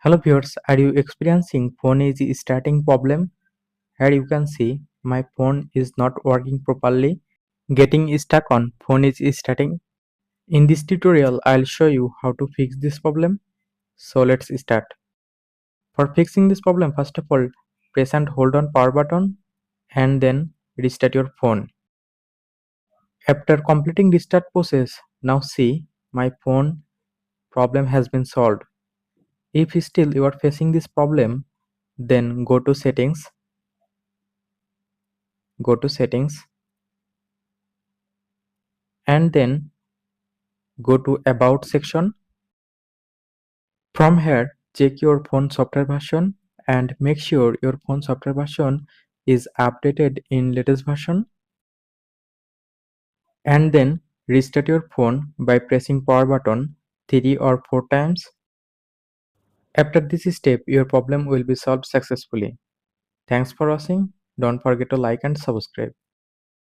Hello viewers, are you experiencing phone is starting problem? Here you can see my phone is not working properly. Getting stuck on phone is starting. In this tutorial, I'll show you how to fix this problem. So let's start. For fixing this problem, first of all, press and hold on power button and then restart your phone. After completing restart process, now see my phone problem has been solved. If still you are facing this problem, then go to settings and then go to about section. From here check your phone software version and make sure your phone software version is updated in latest version, and then restart your phone by pressing power button 3 or 4 times. After this step your problem will be solved successfully. Thanks for watching. Don't forget to like and subscribe.